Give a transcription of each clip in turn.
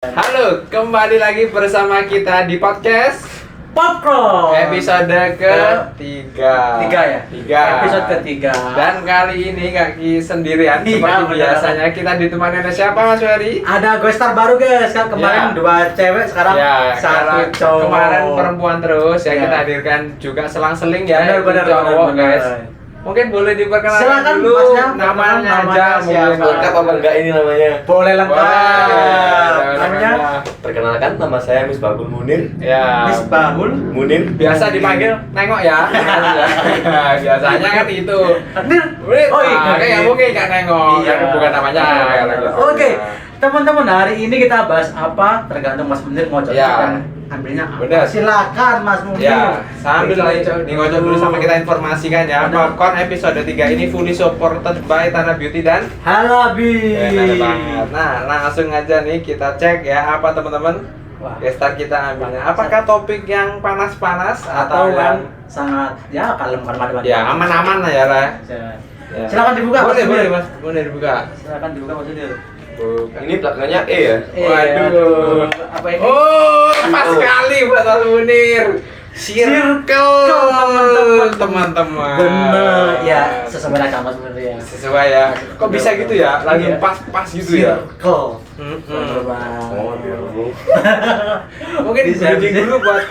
Halo, kembali lagi bersama kita di podcast Popcorn episode ketiga. Tiga. Episode ketiga. Dan kali ini kaki sendirian Iya, seperti benar. biasanya kita ditemani oleh siapa Mas Ferry? Ada gue star baru guys, kan kemarin Ya. dua cewek, sekarang Ya, satu karena cowok. kemarin perempuan terus ya, Ya. kita hadirkan juga selang-seling ya, Benar, itu cowok benar. guys. Mungkin boleh diperkenalkan Silakan, dulu Masnya, namanya aja siapa? mungkin. Lengkap apa enggak ini namanya? Boleh lengkap. Boleh. Namanya Perkenalkan, nama saya Misbahul Munir. Ya. Misbahul Munir. Biasa dipanggil nengok ya. Biasanya kan itu. Nir. Oh iya, kayak mungkin kan nengok, Iya. kan bukan namanya. kalau gitu. Oke, teman-teman, hari ini kita bahas apa? Tergantung Mas Munir mau cocok Ya. dan ambilnya apa. Benar. Silakan Mas Munir. Ya, sambil ngocok dulu sama kita informasikan ya. Benar. Popcorn episode 3 ini fully supported by Tanah Beauty dan Halabi. Benar banget. Nah, langsung aja nih kita cek ya apa teman-teman. Wah. Gestar kita ambilnya. Apakah topik yang panas-panas Atau atau yang yang sangat ya kalem ya aman-aman lah ya lah. Ya. Silakan dibuka, Boleh, Mas boleh, Munir. Mas. Boleh dibuka. Silakan dibuka Mas Munir. Buka. Ini belakangnya E ya? Waduh. Apa ini? Oh, pas sekali buat Mas Munir. Circle, teman-teman. Bener, ya sesuai aja Mas Munir ya. Sesuai ya. Kok bisa gitu ya? Langsung Iya. pas gitu ya. Circle. Mm-mm. Bener banget. Oh, biar dulu. Mungkin Bisa, briefing bisa. dulu buat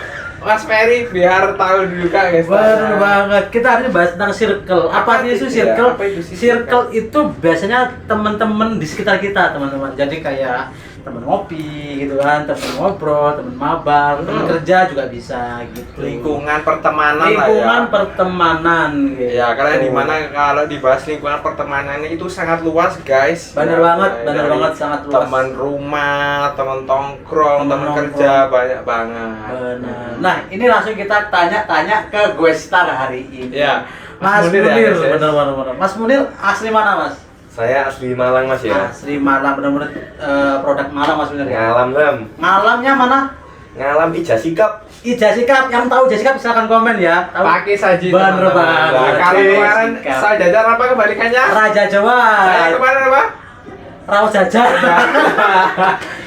Mas Ferry biar tahu juga guys. Bener banget. Kita hari ini bahas tentang circle. Apa itu itu ya? circle? Apa itu sih Circle itu biasanya teman-teman di sekitar kita, teman-teman. Jadi kayak teman ngopi gitu kan, teman ngobrol, teman mabar, teman kerja juga bisa gitu. Lingkungan pertemanan Lingkungan lah ya. pertemanan gitu. Ya, karena dimana kalau dibahas lingkungan pertemanan itu sangat luas guys. Bener Ya, banget, mulai bener dari banget, sangat luas. Teman rumah, teman tongkrong, Teman teman nongkrong. kerja banyak banget. Benar. Nah, ini langsung kita tanya-tanya ke gue star hari ini. Ya, Mas Munir, ya, guys, ya. bener. Mas Munir asli mana Mas? Saya asli Malang Mas ya. Asli Malang, bener-bener produk Malang Mas Munir ya. Ngalam Lam. Malamnya mana? Ngalam Ija Sikap. Ija Sikap, yang tahu Ija Sikap silahkan komen ya. Tahu? Pakai saji. Bener teman-teman. banget. Nah, kalau Pakai kemarin sikap. saya jajar apa kebalikannya? Raja Jawa. Saya kemarin apa? Rawat jajar.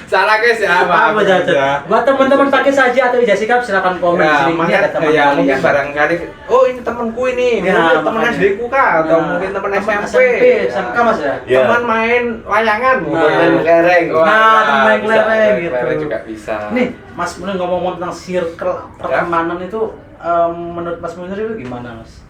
Salah guys ya, Apa jajar? Buat teman-teman pakai saji atau Ija Sikap silahkan komen di Ya, sini. Ini maka, ada teman ya kalian. mungkin barangkali oh ini temanku ini, Ya, mungkin teman makanya. SD ku kah atau Nah, mungkin teman teman SMP, SMK Mas ya. Ya. teman main layangan, Main kelereng. Wah, Nah, teman main bisa, kelereng main gitu. kelereng juga bisa. Nih, Mas Munir ngomong-ngomong tentang circle pertemanan itu menurut Mas Munir itu gimana, Mas?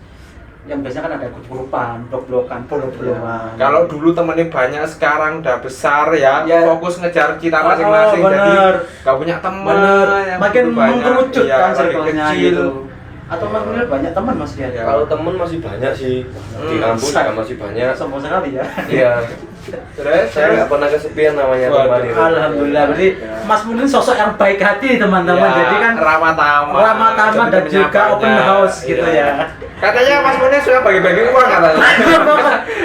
Yang biasanya kan ada grup-grupan, blok-blokan, pulau-pulauan. Kalau dulu temennya banyak, sekarang udah besar ya, Ya. fokus ngejar cita Oh, masing-masing, jadi bener. gak punya teman. Bener, yang makin dulu banyak. mengerucut Iya, kan makin circle-nya kecil. gitu. Atau Mas Munir banyak teman Mas ya? Ya. Kalau temen masih banyak sih. Di kampus juga masih banyak. Sombong sekali ya. Iya. Terus, Saya nggak pernah kesepian namanya Waduh. teman itu. Alhamdulillah, berarti Mas Munir sosok yang baik hati teman-teman. Ya, Jadi kan ramah tamah, ramah tamah dan jadi juga menyapanya. open house gitu Iya. ya. Katanya Mas Munir sudah bagi-bagi uang katanya.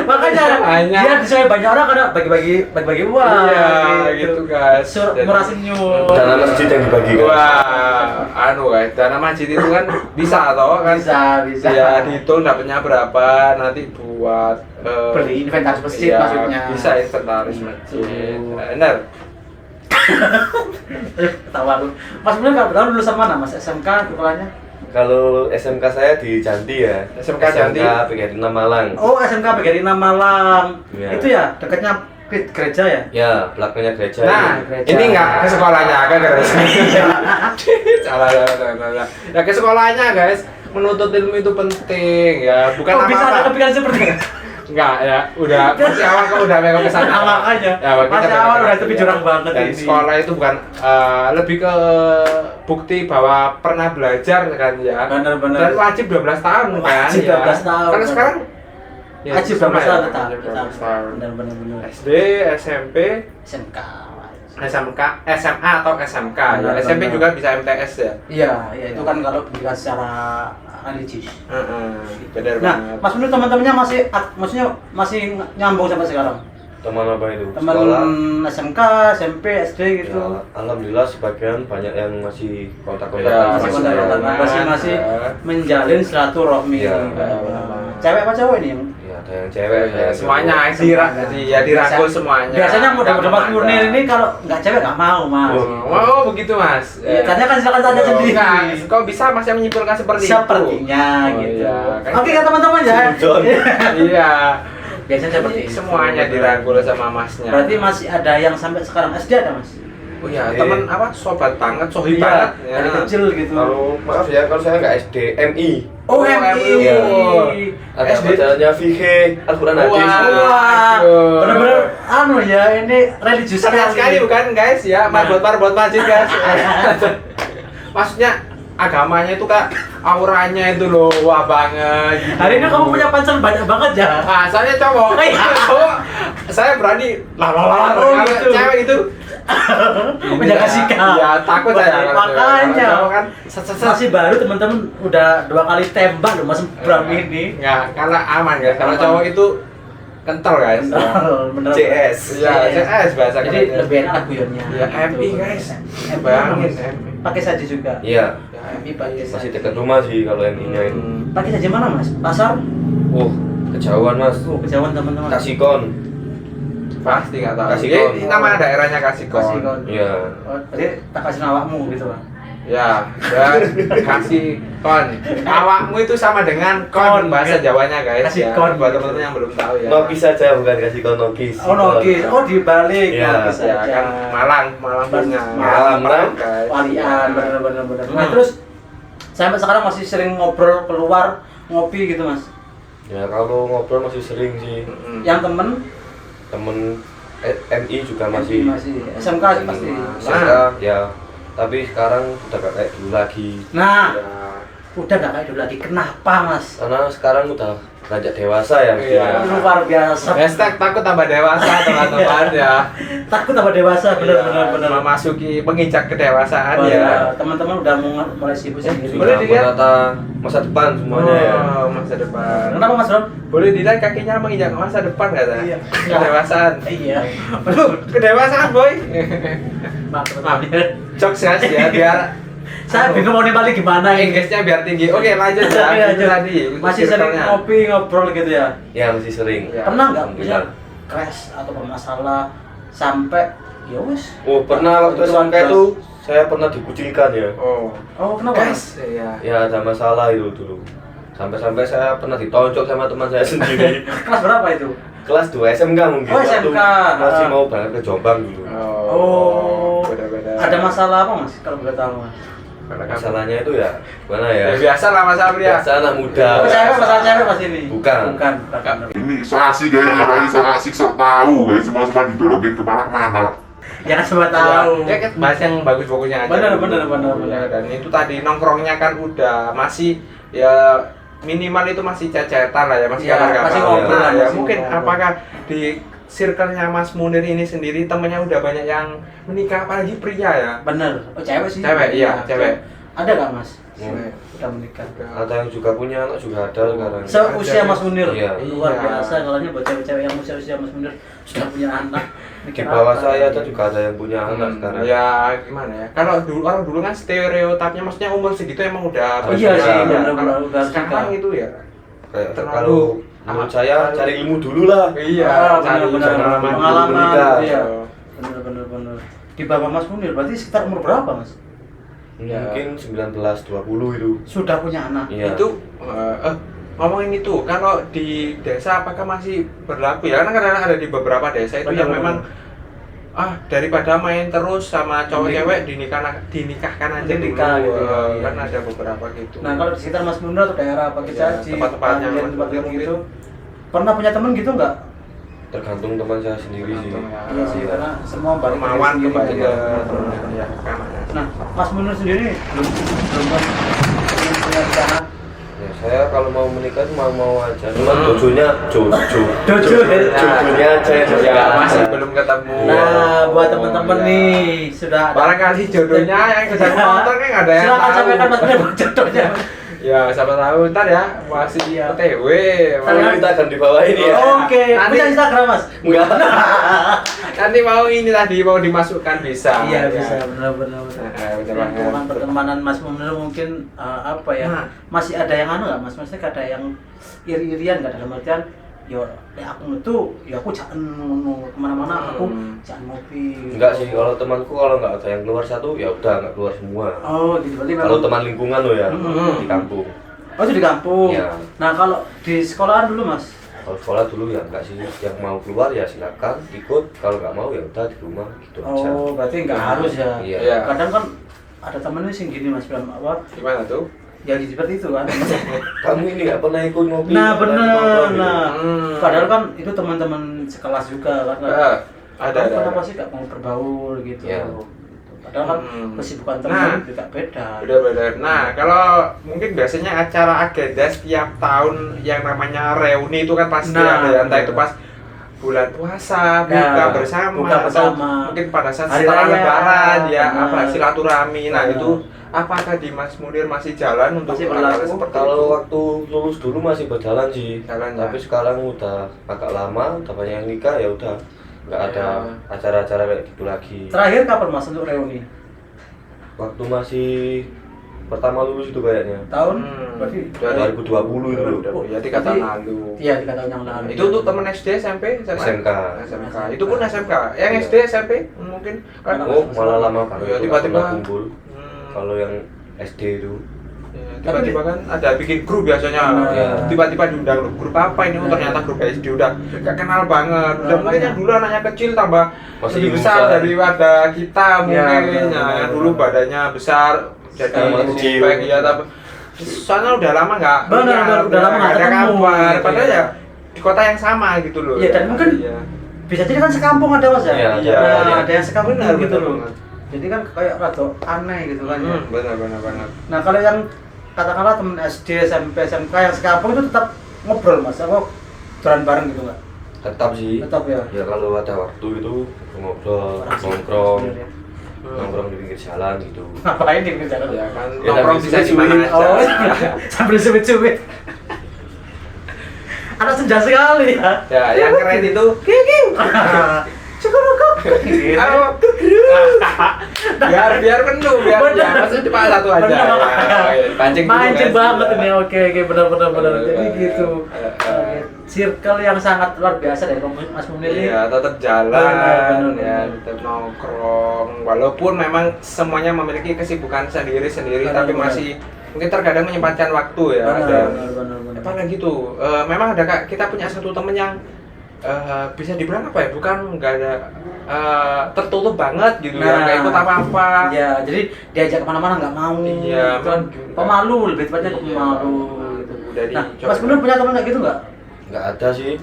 Makanya Hanya- dia disuai banyak orang karena bagi-bagi uang. Iya, gitu guys. Jadi- Murah senyum. Dana masjid yang dibagikan. Wah, anu guys, dana masjid itu kan bisa toh kan? Bisa. Ya dihitung dapatnya berapa nanti buat Beli inventaris masjid iya, maksudnya. Bisa inventaris masjid. Benar. Ketawa lu. Mas Munir kalau bertahu lulusan mana Mas? SMK sekolahnya? Kalau SMK saya di Janti ya. SMK Janti. PGRI Malang. Oh, SMK PGRI Malang. Iya. Itu ya dekatnya gereja ya? Ya, belakangnya gereja. Nah, gereja. ini enggak ke sekolahnya ke gereja. Salah. Ya ke sekolahnya guys, menuntut ilmu itu penting ya, bukan Kok bisa ada apa-apa. kepikiran seperti itu? Enggak ya, udah masih awal kok udah memang kesana. Ah, makanya. Masih awal udah tepi jurang banget dan ini. sekolah itu bukan lebih ke bukti bahwa pernah belajar kan ya. Bener-bener. Dan wajib 12 tahun kan. Wajib 12 tahun. Karena sekarang Wajib sama 12 ya, tahun tetap. wajib 12 tahun. Bener-bener. SD, SMP, SMK. SMK, SMA atau SMK ya. Benar, SMP benar. juga bisa MTS ya. Iya, ya itu kan kalau pendidikan secara religius. Benar Nah, banget. Mas Munir teman-temannya maksudnya masih nyambung sampai sekarang. Teman apa itu? Teman Sekolah. SMK, SMP, SD gitu. Ya, alhamdulillah sebagian banyak yang masih Ya, kontak-kontakan. masih masih kontak-kontakan, kontak-kontakan. masih menjalin silaturahmi. Iya, Benar. benar. Cewek apa cowok ini? Ya, ada ada yang cewek, ada yang Semuanya cowok. dirangkul semuanya. Biasanya muda-muda Mas Nggak Munir ada. ini kalau nggak cewek nggak mau Mas. Oh, begitu Mas. Iya, tanya kan silakan tanya sendiri. Enggak, kok bisa Mas yang menyimpulkan seperti itu? Sepertinya Oh, gitu. iya. Kan Oke kan teman-teman ya. John. Iya. Biasanya seperti itu. Semuanya dirangkul sama Masnya. Berarti masih ada yang sampai sekarang SD ada Mas? Oh iya, Iya. teman apa? Sobat banget, sohi Iya, banget. dari kecil gitu. Kalau maaf ya, kalau saya nggak SD, MI. Oh, MI. Iya. Oh. Ada SD. bacaannya Fikih, Al-Quran Hadis. Wah, Aduh. bener-bener anu ya, ini religius Sekali bukan guys ya, marbot masjid guys. Maksudnya agamanya itu kak auranya itu loh, wah banget. Gitu. Hari ini kamu punya pacar banyak banget ya? Ah, soalnya cowok. Cowok, saya berani lah. Oh, Kalau gitu. cewek itu Menjaga sikap. Iya, takut saya. kalau cewek. Makanya. Kalau cowok kan Masih baru teman-teman udah 2 kali tembak loh Mas Bram ini. Enggak, karena aman guys. Kalau Aman. cowok itu kental guys. Bener. CS. Iya, CS bahasa Jadi katanya. lebih enak guyonnya. Iya, MI guys. Bayangin MI. Pakai saja juga. Iya, Ya, MI pakai masih saja. dekat rumah sih kalau MI-nya itu. Pakai saja mana Mas? Pasar? Kejauhan Mas. Oh, kejauhan teman-teman. Kasikon. Pasti nggak tahu. Kasikon. Ini nama daerahnya Kasikon. Kasikon. Iya. Oh, berarti tak kasih awakmu gitu Pak. Ya, dan kasih kon. Awakmu itu sama dengan kon bahasa Jawanya guys. Kasih ya. kon. Buat teman-teman yang belum tahu ya. Nokis saja bukan Kasikon, Nokis. Oh, nogis. Oh, dibalik. Iya. Nogis Ya aja. kan Malang punya. Malang, guys. Walian, bener-bener. Nah, terus sampai sekarang masih sering ngobrol keluar, ngopi gitu Mas. Ya kalau ngobrol masih sering sih. Mm-mm. Yang temen Temen MI juga masih. SMK sih pasti. Nah, ya. Tapi sekarang udah gak kayak dulu lagi. Nah, Ya. udah gak kayak dulu lagi. Kenapa Mas? Karena sekarang udah beranjak dewasa ya. Iya. mestinya. Luar biasa. Hashtag takut tambah dewasa teman-teman ya. Takut tambah dewasa, Iya, bener-bener. memasuki penginjak kedewasaan Iya, ya. teman-teman udah mulai sibuk sendiri. Boleh Sudah dilihat? menata masa depan semuanya ya. Oh, masa depan. Kenapa Mas Bram? Boleh dilihat kakinya menginjak masa depan kata. Iya. Kedewasaan. Iya. Kedewasaan boy. Maaf, Maaf. teman-teman. Jokes guys ya biar Saya bingung mau nimpalin gimana ini. Inggrisnya biar tinggi. Oke lanjut Oke, ya. lanjut. Itu tadi. Masih sering circle-nya. ngopi ngobrol gitu ya. Ya masih sering. Iya. Pernah nggak Alhamdulillah. punya crash atau bermasalah sampai ya wes? Oh pernah waktu SMP itu saya pernah dikucilkan ya. Oh. Oh, kenapa? Guys, ya. Ya ada masalah itu dulu. Sampai-sampai saya pernah ditonjok sama teman saya sendiri. Kelas berapa itu? Kelas 2 SMK mungkin. Oh, waktu SMK. Masih mau berangkat ke Jombang dulu. Oh. Beda-beda. Ada masalah apa Mas? Kalau boleh tahu Mas. Masalahnya itu ya gimana ya? Ya biasa lah masalah pria. Biasa anak muda. Oh, cewek, masalah cewek Mas ini? Bukan. Bukan. Ini so asik guys, makanya so asik sok tahu guys, semua didorongin kemana-mana. Jangan semua tahu. Ya kan bahas yang bagus-bagusnya aja. Bener, dulu. bener. Ya, dan itu tadi nongkrongnya kan udah masih ya minimal itu masih cecetan lah ya, masih Ya, kabar-kabar. masih ngobrol, Nah, ya masih mungkin ngobrol. apakah di circle-nya Mas Munir ini sendiri temennya udah banyak yang menikah apalagi pria ya? Bener. Oh, cewek sih. Cewek, iya, cewek. Ada nggak Mas? Hmm. Udah menikah. Ada yang juga punya anak juga ada sekarang. Seusia Mas Munir. Iya. Luar Iya. biasa kalau buat cewek-cewek yang usia Mas Munir sudah punya anak. Di Mikir bawah apa? saya ada juga ada yang punya anak sekarang. Ya gimana ya? Kalau dulu orang dulu kan stereotipnya maksudnya umur segitu emang udah Oh, iya iya, sih, ya. benar-benar Kalau udah sekarang suka. itu ya Kayak Terlalu- kalau menurut saya cari ilmu dulu lah. iya, cari benar-benar pengalaman pengalaman menikah. gitu ya. Bener. Di bawah Mas Munir berarti sekitar umur berapa Mas? Iya. Mungkin 19-20 itu. Sudah punya anak. Iya. Itu ngomongin itu kalau di desa apakah masih berlaku ya? Karena kadang ada di beberapa desa itu Benar, yang benar. memang daripada main terus sama cowok Menik- cewek dinikahkan aja Menikah dulu. gitu, iya. Kan ada beberapa gitu. Nah, kalau di sekitar Mas Munir atau daerah apa Iya, Jaji, tempat-tempatnya Panjen, Mas tempat Munir gitu. Pernah punya temen gitu nggak? Tergantung teman saya sendiri sih. Iya sih, karena semua balik ke diri kemauan sendiri kembali gitu. ke ya kan. Nah, Mas Munir sendiri belum punya rencana. Ya, saya kalau mau menikah itu mau aja. Cuma jodohnya jodoh. Dojo. Jodohnya aja yang Ya nggak masih ada. belum ketemu. Nah, buat teman-teman Iya. nih sudah ada. Barangkali jodohnya yang sedang nonton kan nggak ada yang Silakan tahu. sampaikan Mas Munir buat jodohnya. Ya siapa tahu ntar ya masih Iya. OTW. Kalau kita akan di bawah ini ya. Oke, Nanti- punya Instagram Mas? Enggak. Nanti mau ini tadi mau dimasukkan bisa. Iya Ya. bisa, benar-benar. Betul Dan banget. hubungan pertemanan Mas Munir mungkin apa ya? Nah. Masih ada yang anu nggak Mas? Maksudnya ada yang iri-irian nggak dalam artian yo aku itu ya aku jangan ngono kemana-mana aku jangan ngopi. Enggak sih, kalau temanku kalau nggak ada yang keluar satu ya udah nggak keluar semua. Oh gitu berarti Kalau teman lingkungan lo ya di kampung. Oh itu di kampung. Ya. Nah kalau di sekolahan dulu mas? Kalau sekolah dulu ya enggak sih, yang mau keluar ya silakan ikut, kalau nggak mau ya udah di rumah gitu aja. Oh berarti nggak harus ya? Iya. Iya. Kadang kan ada temennya sih gini mas bilang apa? Gimana tuh? Ya seperti itu kan. Kamu ini nggak pernah ikut ngopi? Nah nggak pernah bener, nongkrong gitu. nah padahal kan itu teman-teman sekelas juga kan. Ada. Kenapa sih gak mau berbaur gitu? Ya. Padahal kan kesibukan teman juga beda. Benar-benar. Nah, kalau mungkin biasanya acara agenda setiap tahun yang namanya reuni itu kan pasti Nah, ada ya, entah benar. itu pas bulan puasa, buka bersama, buka atau bersama. mungkin pada saat Hari setelah raya. lebaran ya Benar. apa silaturahmi. Nah, Benar. itu apakah di Mas Munir masih jalan untuk Masih hal-hal berlaku? seperti Kalau itu? waktu lulus dulu masih berjalan sih. Jalan, ya. Tapi sekarang udah agak lama, udah banyak yang nikah ya udah nggak ada Ya. acara-acara kayak gitu lagi. Terakhir kapan mas untuk reuni? Waktu masih pertama lulus itu kayaknya. Tahun? Hmm. Berarti 2020 itu. Ya 3 tahun lalu. Iya 3 tahun yang lalu. Itu untuk temen SD, SMP, SMA? SMK. SMK. Itu pun SMK. Yang SD, SMP mungkin kan. Oh, malah lama banget. Ya, tuh, tiba-tiba. nggak pernah kumpul. Hmm. Kalau yang SD itu Ya, tiba-tiba kan ada bikin grup biasanya. Ya. Tiba-tiba diundang grup apa ini? Oh, ternyata grup SD udah gak kenal banget. Udah mungkin yang dulu anaknya kecil tambah Masih lebih besar besar. daripada kita mungkin. benar, Ya, benar, dulu benar. badannya besar jadi Sekarang malah kecil. baik ya tapi soalnya udah lama nggak Benar, udah lama nggak ada ketemu, kabar. gitu Padahal ya. ya di kota yang sama gitu loh. Iya, dan mungkin Iya. bisa jadi kan sekampung ada mas ya? Iya, iya. Nah, ada yang sekampung Benar, gitu benar loh. banget. Jadi kan kayak rada aneh gitu kan ya. Benar. Nah kalau yang katakanlah temen SD, SMP, SMK yang sekampung itu tetap ngobrol mas, apa jalan bareng gitu nggak? tetap sih. Tetap ya. Ya kalau ada waktu gitu ngobrol, nongkrong, nongkrong di pinggir jalan gitu. Ngapain di pinggir jalan? Ya kan Ya, nongkrong tapi bisa di mana cuy. aja. Oh, sambil cubit-cubit. Anak senja sekali ya. Ya, yang keren itu Kiki. Cukup. Gitu. biar penuh biar Bener. ya, maksudnya cuma satu aja. Bener. Ya, pancing dulu, Mancing guys. banget ini. Oke, benar. Jadi Bener. gitu. Oke. Circle yang sangat luar biasa dari Mas Munir ini. Iya, tetap jalan, Bener. ya, tetap nongkrong. Walaupun memang semuanya memiliki kesibukan sendiri-sendiri, Bener, tapi bener. masih mungkin terkadang menyempatkan waktu ya. Benar. Apalagi tuh, memang ada kita punya satu temen yang bisa dibilang apa ya? Bukan nggak ada tertutup banget gitu ya, nggak ikut apa-apa. Iya, jadi diajak kemana-mana nggak mau. Iya, kan memang. pemalu, lebih tepatnya Iya, pemalu. Gitu. udah Nah, dicoba. Mas Munir punya teman kayak gitu nggak? Nggak ada sih.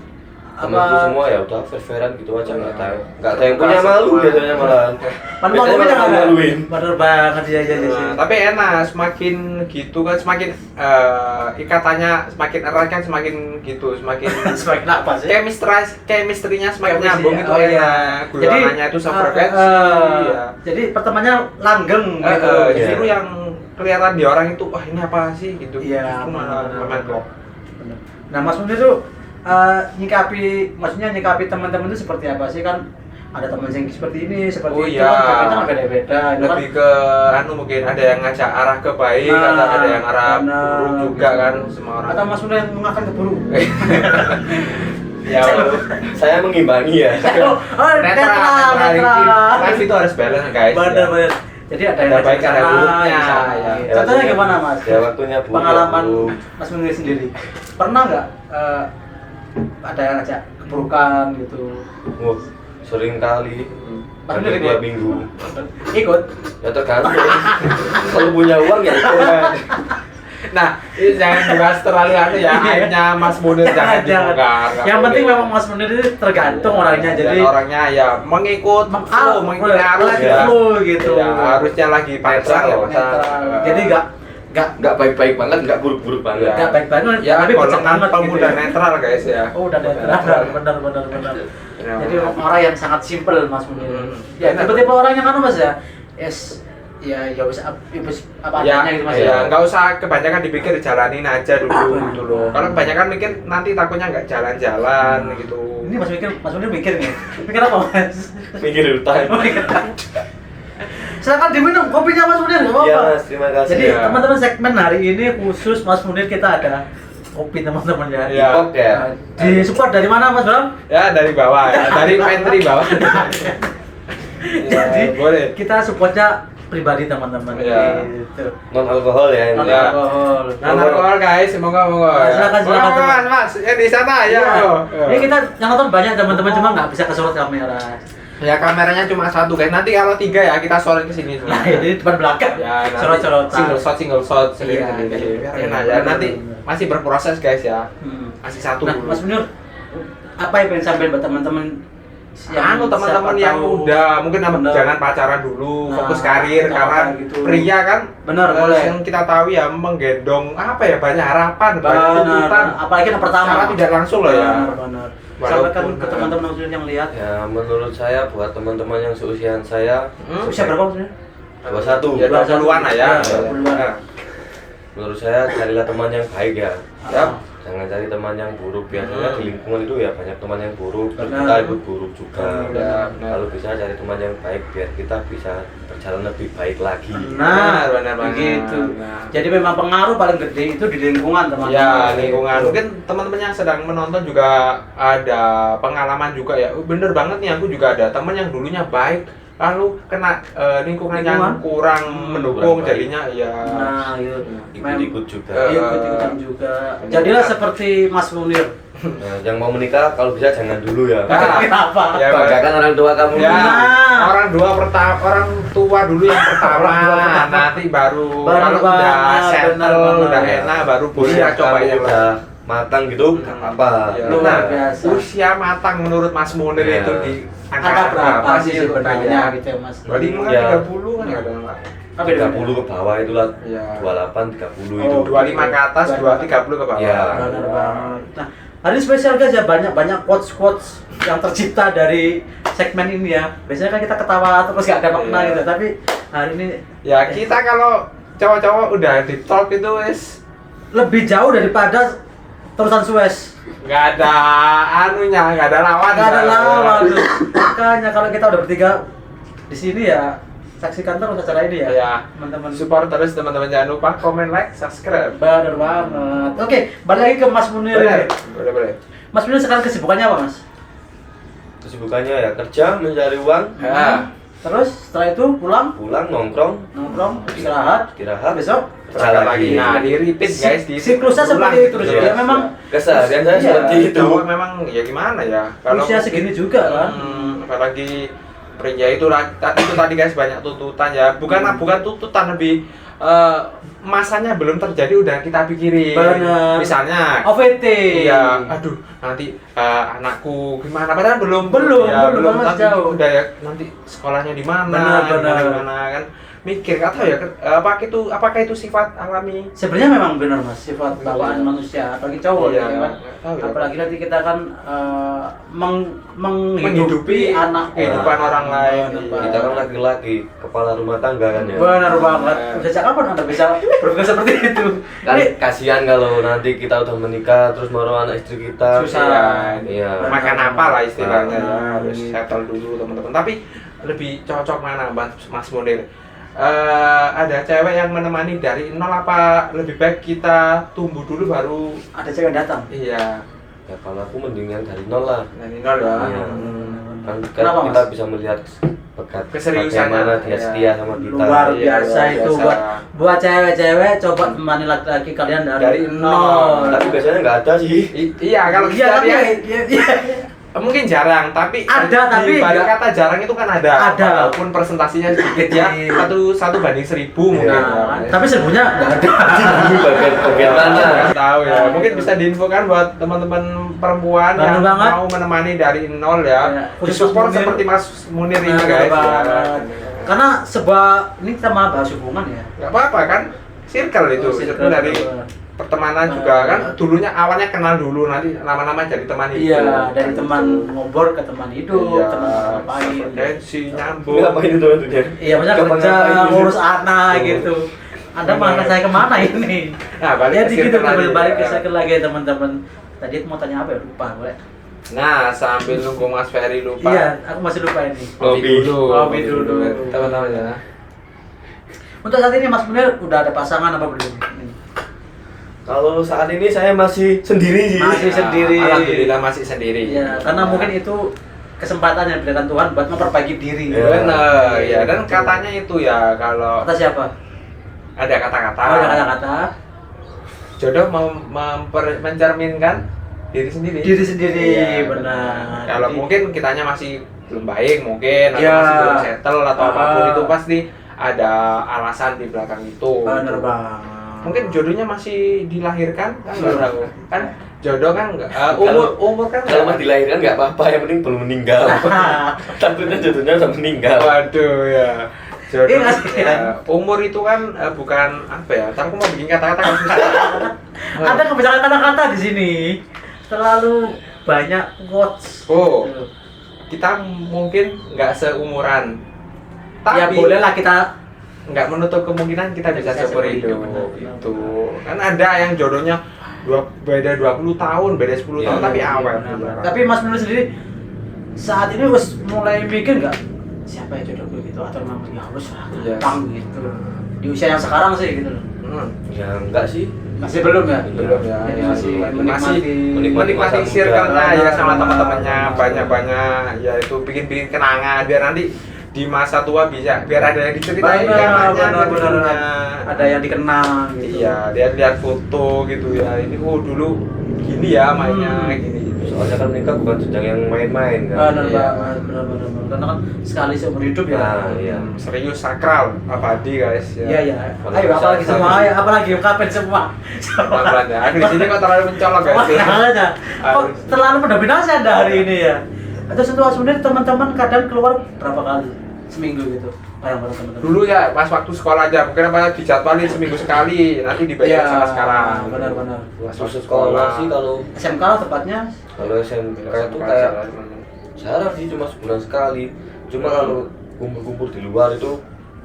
Apa- Temanku semua ya udah fair-fairan gitu aja, nggak Iya. ada yang punya malu biasanya malah. Malu-maluin Biasanya yang ada. malu-maluin. Bener banget ya. Nah, tapi enak, semakin gitu kan, semakin ikatannya semakin erat kan, semakin gitu, semakin Semakin apa sih? chemistry-nya semakin Chemistry, nyambung itu oh iya. enak, guyonannya itu sefrekuensi. Ya. Jadi pertemanannya langgeng gitu. Justru Iya. yang kelihatan di orang itu, wah ini apa sih gitu. Iya, Justru malah benar. klop. Bener. Nah, Mas Munir tuh maksudnya nyikapi teman-teman itu seperti apa sih? Kan ada teman yang seperti ini, seperti Oh itu iya. kan kita beda-beda. Itu kan Lebih ke mungkin ada yang ngajak arah ke baik, ada yang arah benar, buruk juga gitu. kan semua orang. Atau Mas Munir yang mengakan ke buruk. Ya, saya mengimbangi ya. Oh, netral. Life itu harus balance guys. Bener. Ya. Jadi ada Ada yang baik, ada sana, buruknya, yang sana. ya. Ya, Contohnya waktunya- gimana Mas? ya, waktunya buruk, Pengalaman buruk. Mas Munir sendiri. Pernah nggak ada yang ngajak keburukan gitu? Wah, sering kali. Mas Munir Hampir ikut? tiap minggu. Ikut? Ya tergantung. Kalau punya uang ya ikut. Nah, ini jangan dibahas terlalu anu ya. Akhirnya Mas Munir jangan dibongkar. nggak Yang penting boleh. memang Mas Munir itu tergantung orangnya. Dan Jadi orangnya ya mengikut flow, mengikuti arus lagi ya. flow gitu. Ya, harusnya lagi netral ya, Netral. Jadi nggak Nggak baik-baik banget, nggak buruk-buruk banget. Ya. baik banget, ya tapi becek golongan banget pemuda gitu ya. netral guys ya. Oh, udah netral. Benar. Ya, Jadi orang yang sangat simpel Mas Munir. Ya, Benar. tiba-tiba orang yang anu Mas ya. Ya bisa apa ya, adanya gitu Mas ya, ya. nggak usah kebanyakan dipikir, jalanin aja dulu gitu loh. Kalau kebanyakan mikir nanti takutnya nggak jalan-jalan gitu. Ini Mas Munir mikir nih. Mikir apa Mas? Mikir utang. Silakan diminum kopinya Mas Munir, nggak apa-apa. Iya Mas, terima kasih. Jadi Ya. teman-teman segmen hari ini khusus Mas Munir kita ada kopi teman-teman ya. Iya. Oke ya. Di support dari mana Mas Bram? Ya dari bawah ya, dari pantry bawah. Jadi boleh. kita supportnya pribadi teman-teman Iya. gitu. Non alkohol ya ini. Non Iya. alkohol. Nah, alkohol guys, semoga Silakan, silakan, Mas, Mas, di sana ya. Iya. Yo. Ini kita yang nonton banyak teman-teman cuma nggak bisa kesorot kamera. Ya kameranya cuma satu guys. Nanti kalau 3 ya kita sorot ke sini semua. Nah, jadi depan belakang. Ya, nanti Sorot-sorotan. single shot sendiri Iya, sendiri. jadi Biar enak. enak ya. Nanti masih berproses guys ya. Masih satu Nah, dulu. Mas Munir, apa yang pengen sampaikan buat teman-teman Teman-teman siapa yang tahu- muda mungkin Bener. jangan pacaran dulu, Nah, fokus karir nah, karena gitu. pria kan Bener, boleh. yang kita tahu ya menggendong apa ya banyak harapan, banyak Benar, tuntutan. apalagi yang pertama. Secara tidak langsung loh ya. Benar. Walaupun, Sampaikan ke teman-teman Mas Munir yang lihat. Ya menurut saya buat teman-teman yang seusiaan saya Usia berapa Mas Munir? 21. Ya 20-an lah ya. Ya, 20-an. Menurut saya carilah teman yang baik ya. Yap. Jangan cari teman yang buruk. Biasanya di lingkungan itu ya banyak teman yang buruk. Terus Benar. kita ikut buruk juga. Ya, benar. Kalau bisa cari teman yang baik biar kita bisa berjalan lebih baik lagi. Nah, Benar, benar. begitu. Nah. Jadi memang pengaruh paling gede itu di lingkungan teman-teman. Ya lingkungan. Mungkin teman-teman yang sedang menonton juga ada pengalaman juga ya. Bener banget nih, aku juga ada teman yang dulunya baik, lalu kena lingkungan yang Lingkungan? kurang mendukung, kurang baik. jadinya ya. Nah, iya. Ikut-ikut juga. Ikut-ikutan juga. Jadilah seperti Mas Munir. Nah, yang mau menikah kalau bisa jangan dulu ya. Kenapa? Ya, Banggakan orang tua kamu. Ya, Nah. orang tua dulu yang pertama, nanti baru kalau udah banget, settle, benar banget. udah enak, baru boleh Usia coba kamu yang udah matang gitu, nggak apa-apa. Ya, Luar nah, biasa. usia matang menurut Mas Munir Ya. itu di Angka berapa sih sebenarnya gitu? gitu ya Mas? Berarti mungkin Ya. 30 kan ya Bang? 30 ke bawah itulah. Iya. 28, 30 Oh, itu. 25 ke atas, 30 ke bawah. Iya. Benar banget. Nah, hari ini spesial guys ya, banyak quotes yang tercipta dari segmen ini ya. Biasanya kan kita ketawa terus gak ada makna Iya. gitu, tapi hari ini Ya kita kalau cowok-cowok udah di talk itu wis lebih jauh daripada terusan Suez. nggak ada anunya, nggak ada lawan. Gak ada lawan. Makanya kalau kita udah bertiga di sini ya, saksikan terus acara ini ya, Ya. teman-teman. Support terus teman-teman, jangan lupa komen, like, subscribe. Bener banget. Oke, balik lagi ke Mas Munir. Boleh, ini. boleh. Mas Munir sekarang kesibukannya apa Mas? Kesibukannya ya kerja, mencari uang, Ya. Terus setelah itu pulang, pulang nongkrong, nongkrong, istirahat, besok Berangkat lagi. lagi. Nah, di repeat guys, di siklusnya seperti itu terus. Iya. Ya memang Keseharian saya Iya. seperti itu. Cowok memang ya gimana ya? usia segini juga kan. Apalagi pria itu tadi guys banyak tuntutan ya. Bukan tuntutan, lebih masanya belum terjadi udah kita pikirin. Bener. Misalnya OVT. iya, aduh nanti anakku gimana? Padahal belum Belum, ya, belum, masih tapi jauh. udah ya nanti sekolahnya di mana? Benar. Gimana kan? Mikir nggak tahu ya apakah itu sifat alami? Sebenarnya memang benar Mas, sifat bawaan manusia, apalagi cowok Iya, ya kan. nggak tahu ya. Apalagi nanti kita kan Menghidupi anak kehidupan orang lain. Kita kan laki-laki, kepala rumah tangga kan ya. Benar banget. Sejak kapan Anda bisa berpikir seperti itu? Kan Ini kasihan kalau nanti kita udah menikah terus baru anak istri kita. Susah. Iya. Makan apa lah istilahnya ya, Nah, harus gitu. settle dulu teman-teman. Tapi lebih cocok mana Mas Munir? Ada cewek yang menemani dari nol apa lebih baik kita tumbuh dulu baru? ada cewek yang datang. Iya, Ya kalau aku mendingan dari nol lah. dari nol ya. Iya. Kan Kenapa, kita Mas? bisa melihat Keseriusannya. bagaimana dia Iya. setia sama kita. Luar Iya, biasa luar itu biasa. buat cewek-cewek coba temani laki-laki kalian Dari dari nol. Tapi biasanya nggak ada sih. Iya, kalau Iya, kita tapi lihat iya. mungkin jarang, tapi Ada, tapi di balik nggak- kata jarang itu kan ada. Ada. Walaupun persentasinya sedikit ya, Iya. satu banding 1000 mungkin. Nah, tapi sebenarnya nggak ada. Bagian mana? Nggak tahu ya. Mungkin bisa diinfokan buat teman-teman perempuan Betul yang banget. mau menemani dari nol ya. Ya, khusus Disupport Munir. seperti Mas Munir ini Nah, guys. betul Ya. banget. Karena sebuah ini kita malah bahas hubungan ya. Nggak apa-apa kan? Circle itu. Oh, circle. Circle dari pertemanan juga kan. Dulunya awalnya kenal dulu, nanti lama-lama jadi teman hidup. Iya, dari teman ngobrol ke teman hidup, Iya, teman ngapain. frekuensi nyambung. Ngapain itu tuh? Iya, maksudnya Gampang kerja, ngapain. ngurus anak Oh. gitu. Anda Benar. mana saya kemana ini? Nah, balik Ya ke gitu, circle lagi. balik ke circle lagi ya teman-teman. Tadi aku mau tanya apa ya? Lupa gue. Nah, sambil nunggu Mas Ferry lupa. Iya, aku masih lupa ini. Kopi. Kopi dulu. Teman-teman ya. Untuk saat ini Mas Munir udah ada pasangan apa belum? Ini. Kalau saat ini saya masih sendiri sih. Masih sendiri. Alhamdulillah masih sendiri. Ya, karena mungkin itu kesempatan yang diberikan Tuhan buat memperbaiki diri. Ya. Benar, ya. Dan katanya itu ya kalau Kata siapa? ada kata-kata. Oh, ada kata-kata. Jodoh mencerminkan diri sendiri. Diri sendiri, Iya, benar. Kalau Jadi- mungkin kitanya masih belum baik mungkin atau Ya. masih belum settle atau apapun Ah. itu pasti ada alasan di belakang itu. Bener banget. Mungkin jodohnya masih dilahirkan kan nggak tahu. Kan jodoh kan nggak umur kan Kalau nggak- mau dilahirkan nggak apa-apa, yang penting belum meninggal. Takutnya jodohnya udah meninggal. Waduh ya. Jodoh Iya nggak sih, ya, kan? umur itu kan bukan apa ya. Ntar aku mau bikin kata-kata kan susah. Ada kebiasaan kata-kata di sini. Terlalu banyak quotes. Oh, Gitu. kita mungkin nggak seumuran. Ya Tapi bolehlah kita nggak menutup kemungkinan kita bisa Bisa seumur seumur hidup hidup, benar. itu. Kan ada yang jodohnya beda 20 tahun, beda 10 Ya, tahun tapi Iya, awet. benar. Tapi Mas Munir sendiri saat ini harus mulai mikir nggak siapa yang jodoh gue gitu atau memang ya harus Iya. gampang gitu. Di usia yang sekarang sih gitu loh. Ya enggak sih. Masih belum ya? Belum ya, Jadi ya, masih masih menikmati menikmati masa circle-nya muda. ya sama teman-temannya banyak-banyak ya itu bikin kenangan biar nanti di masa tua bisa biar ada yang diceritain kan benar. Ada yang dikenang gitu. iya lihat foto gitu ya ini dulu gini ya mainnya gini. Soalnya kan nikah bukan sedang yang main-main kan. Benar Iya. banget, benar. Karena kan sekali seumur hidup ya. Nah, iya. Serius sakral abadi guys ya. Iya, iya. Ayo apalagi semua, ayo apalagi ungkapin semua. Pelan-pelan ya. Aku di sini kok terlalu mencolok guys. ya. Makanya, kok terlalu mendominasi Anda hari ini ya? Atau setelah sebenarnya teman-teman kadang keluar berapa kali seminggu gitu bareng-bareng teman-teman. Dulu ya pas waktu sekolah aja, mungkin apa dijadwalin seminggu sekali, nanti dibayar sama sekarang. Benar-benar. Pas Waktu sekolah sih kalau SMK lah tepatnya. SMK itu kayak jarang sih, cuma sebulan sekali. Cuma kalau kumpul-kumpul di luar itu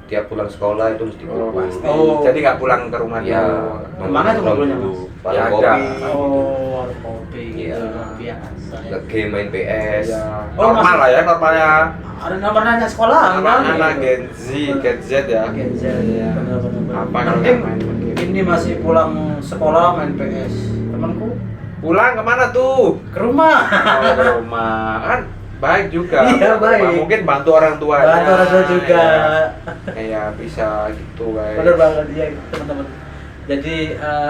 tiap pulang sekolah itu mesti Oh, kumpul. pasti. Oh. Jadi nggak pulang ke rumah Iya. dulu. Kemana tuh kumpulnya, Mas? Warung Ya, kopi. ada. Oh, warung kopi. Iya. Luar biasa. Ya. Game main PS. Ya, Oh, normal masih- lah ya, normal ya. Ada nomor nanya sekolah Anak-anak Gen Z, Gen Z ya. Gen Z, Iya. benar-benar. Apa kalau Mending nggak main game? ini masih pulang sekolah main PS. Temanku Pulang kemana tuh? ke rumah. Oh, ke rumah kan baik juga. Iya, baik. Mungkin bantu orang tuanya. Bantu orang tua juga. Ya, bisa gitu guys. Bener banget ya teman-teman. Jadi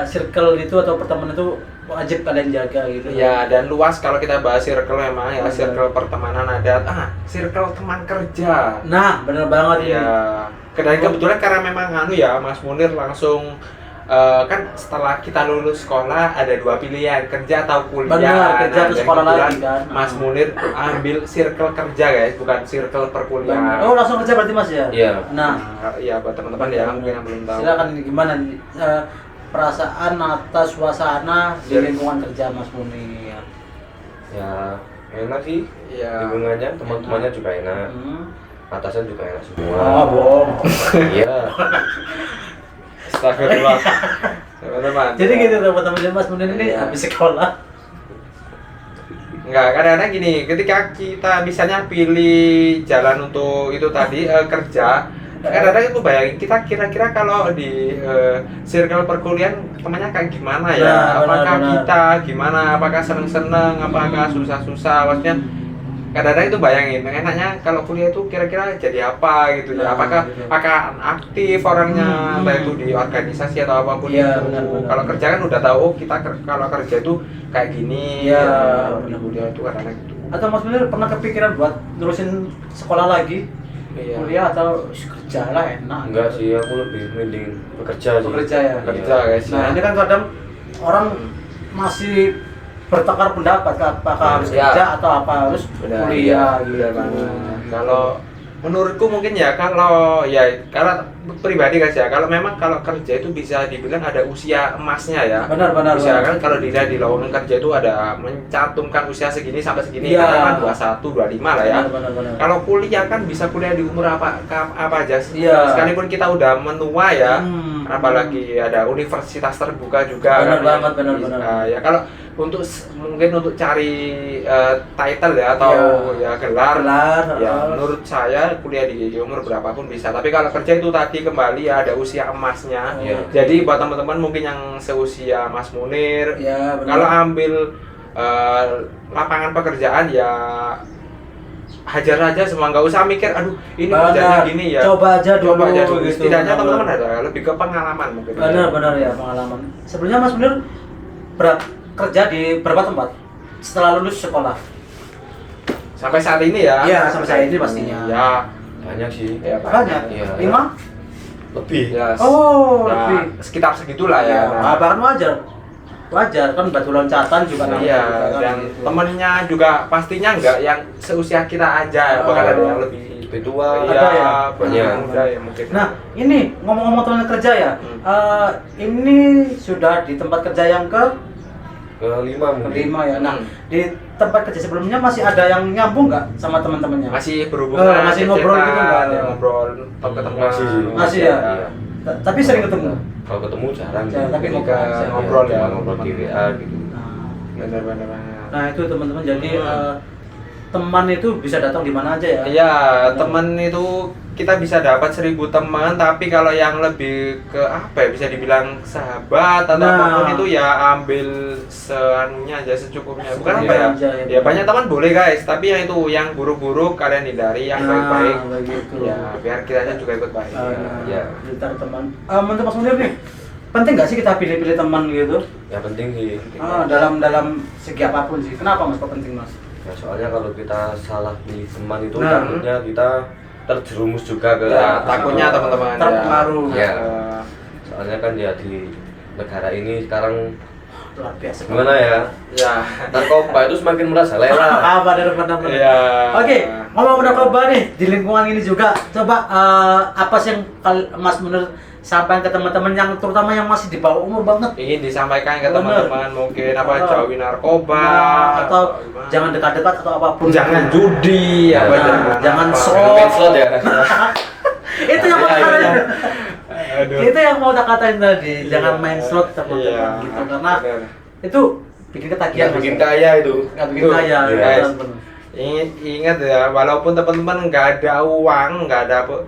circle itu atau pertemanan itu wajib kalian jaga gitu. Ya, dan luas kalau kita bahas circle memang ya, Bener. circle pertemanan ada, circle teman kerja. Nah, bener banget ini. Iya. Dan kebetulan karena memang ya, Mas Munir langsung kan setelah kita lulus sekolah ada dua pilihan, kerja atau kuliah. Benar, kerja atau dan sekolah kebetulan lagi kan. Mas Munir ambil circle kerja guys, bukan circle Bener. perkuliahan. Oh, langsung kerja berarti Mas ya? Iya. Nah, Iya buat teman-teman ya mungkin yang belum tahu. silakan ini gimana perasaan atas suasana di Sir- lingkungan kerja Mas Munir. Ya enak sih. Iya. Lingkungannya, teman-temannya juga enak. Hmm. Atasan juga enak semua. Oh, bohong. Iya. Astagfirullah. Teman-teman. Jadi gitu teman-teman Mas Munir ini Iya. habis sekolah. Enggak, kadang-kadang gini, ketika kita misalnya pilih jalan untuk itu tadi kerja, kadang-kadang itu bayangin kita kira-kira kalau di circle perkuliahan temannya kayak gimana ya? Nah, Apakah benar. kita gimana? Apakah seneng-seneng? Apakah susah-susah? Maksudnya kadang-kadang itu bayangin, enaknya kalau kuliah itu kira-kira jadi apa gitu ya? Nah, Apakah gitu. aktif orangnya, entah itu di organisasi atau apapun Iya, itu. benar. Kalau kerja kan udah tahu, oh kita kalau kerja itu kayak gini. Iya, di benar. kuliah itu kadang-kadang gitu. Atau Mas Munir pernah kepikiran buat nerusin sekolah lagi? Iya. Kuliah atau kerja lah enak. Enggak sih, aku lebih mending bekerja sih. Bekerja ya? Kerja guys. Nah, ya. ini kan kadang orang masih bertukar pendapat apakah harus Ya. kerja atau apa harus Benar, kuliah iya, gitu. benar banget. Kalau menurutku mungkin ya kalau ya karena pribadi guys ya kalau memang kalau kerja itu bisa dibilang ada usia emasnya ya. Benar-benar. Bisa kan kalau dilihat di lowongan kerja itu ada mencantumkan usia segini sampai segini Iya. kan 21, 25 lah ya. Benar. Kalau kuliah kan bisa kuliah di umur apa aja. Iya. Sekalipun kita udah menua ya. Hmm. Apalagi ada universitas terbuka juga Benar kan, banget, yang benar. bisa. Ya kalau mungkin untuk cari title ya atau ya gelar Gelar, ya menurut saya kuliah di umur berapapun bisa, tapi kalau kerja itu tadi tadi kembali ya ada usia emasnya. Iya. Jadi buat teman-teman mungkin yang seusia Mas Munir, Ya, benar. kalau ambil lapangan pekerjaan ya hajar aja semua, nggak usah mikir aduh ini Benar. kerjanya gini ya. Coba aja dulu, Coba aja dulu. gitu. Setidaknya Benar. teman-teman ada lebih ke pengalaman mungkin. Benar ya pengalaman. Sebelumnya Mas Munir kerja di berapa tempat setelah lulus sekolah? Sampai saat ini ya. Iya, sampai saat ini pastinya. Ya, Banyak sih. ya Banyak. Iya. 5? Lebih. Ya, Oh, ya, lebih. sekitar segitulah ya. Nah, bahkan wajar kan batu loncatan juga namanya Iya, juga kan dan gitu. temennya juga pastinya nggak yang seusia kita aja, bahkan ada yang lebih Lebih tua. Iya, Ada ya? banyak muda ya mungkin. Nah, ini ngomong-ngomong teman kerja ya, ini sudah di tempat kerja yang Kelima mungkin. kelima ya. Nah, Hmm. di tempat kerja sebelumnya masih ada yang nyambung nggak sama teman-temannya? Masih berhubungan, Masih ngobrol gitu nggak ada? ngobrol, ketemu Masih sih. Masih ya? Iya. Tapi sering ketemu. Kalau ketemu jarang. Jarang, tapi Ketika ngobrol, ngobrol ya, ngobrol di WA gitu. Nah, benar-benar. nah itu teman-teman, jadi teman itu bisa datang di mana aja ya? Iya, teman itu kita bisa dapat 1000 teman, tapi kalau yang lebih ke apa ya, bisa dibilang sahabat atau Nah. apapun itu ya ambil seanunya aja, secukupnya. Bukan apa ya? Aja, Ya banyak teman boleh guys, tapi yang itu yang buruk-buruk kalian hindari, yang baik-baik begitu. ya biar kitanya juga ikut baik. Ya. Ntar teman. Menurut Mas Munir nih, penting nggak sih kita pilih-pilih teman gitu? Yang penting sih. Dalam segi apapun sih. Kenapa Mas kok penting Mas? Nah, soalnya kalau kita salah pilih teman itu Nah. takutnya kita terjerumus juga ke Ya, takutnya teman-teman terpengaruh. Ya. Eh, soalnya kan ya di negara ini sekarang Luar biasa. gimana ya, ya. narkoba itu semakin merajalela. Benar. Iya. Oke, ngomong narkoba nih di lingkungan ini juga. Coba apa sih yang Mas Munir sampaikan ke teman-teman yang terutama yang masih di bawah umur banget? Ingin disampaikan ke Bener. teman-teman mungkin apa Oh. jauhi narkoba Atau gimana. jangan dekat-dekat atau apapun. jangan judi ya, Nah, jangan apa. slot. Main slot ya. Itu yang mau Iya, katain. iya. Aduh. Itu yang mau tak katain tadi. Iya. Jangan main slot teman-teman Iya. gitu karena Bener. itu bikin ketagihan. Nggak bikin Mas. kaya itu. Nggak bikin Tuh, kaya. guys. benar. Ingat ya, walaupun teman-teman nggak ada uang, nggak ada apa,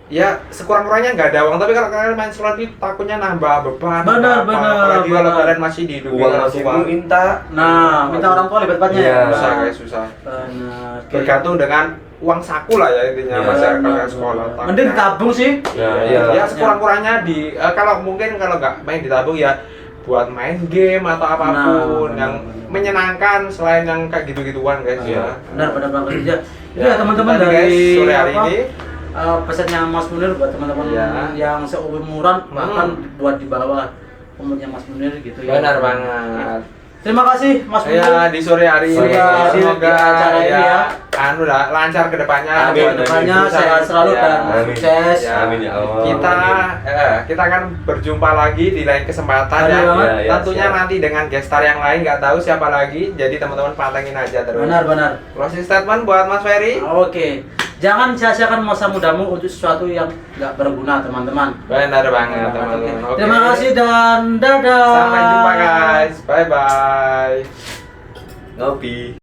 ya sekurang-kurangnya nggak ada uang. Tapi kalau kalian main slot itu takutnya nambah beban. Benar, apa. benar, Apalagi kalau benar. kalian masih di dunia Uang masih tua. minta. Nah, minta orang tua lebat-lebatnya. Iya. Susah guys, susah. Benar. Bergantung dengan uang saku lah ya intinya, Iya. masyarakat kalian sekolah. Mending ditabung sih. Ya, Ya, iya. sekurang-kurangnya di kalau mungkin kalau nggak main ditabung ya buat main game atau apapun Nah, yang benar. menyenangkan selain yang kayak gitu-gituan guys ya. Benar banget ya. Itu Ya, ya teman-teman tadi, dari guys, sore hari apa, ini. pesannya Mas Munir buat teman-teman Ya. yang seumuran bahkan buat di bawah umurnya Mas Munir gitu ya. Benar banget. Terima kasih Mas Munir. Ya di sore hari ini Sudah hadir semoga di acara ini ya. anu lah lancar ke depannya. Amin, Kedepannya Berusaha. sehat selalu Ya. dan Amin. sukses. Ya. Amin ya Allah. Kita akan berjumpa lagi di lain kesempatan Ada ya. banget. Ya, ya, Tentunya siap. nanti dengan gestar yang lain nggak tahu siapa lagi. Jadi teman-teman pantengin aja terus. Benar. Closing statement buat Mas Ferry. Oke. Jangan sia-siakan masa mudamu untuk sesuatu yang nggak berguna, teman-teman. Benar banget teman-teman. Oke. Oke. Terima kasih dan dadah. Sampai jumpa guys. Bye bye. Ngopi.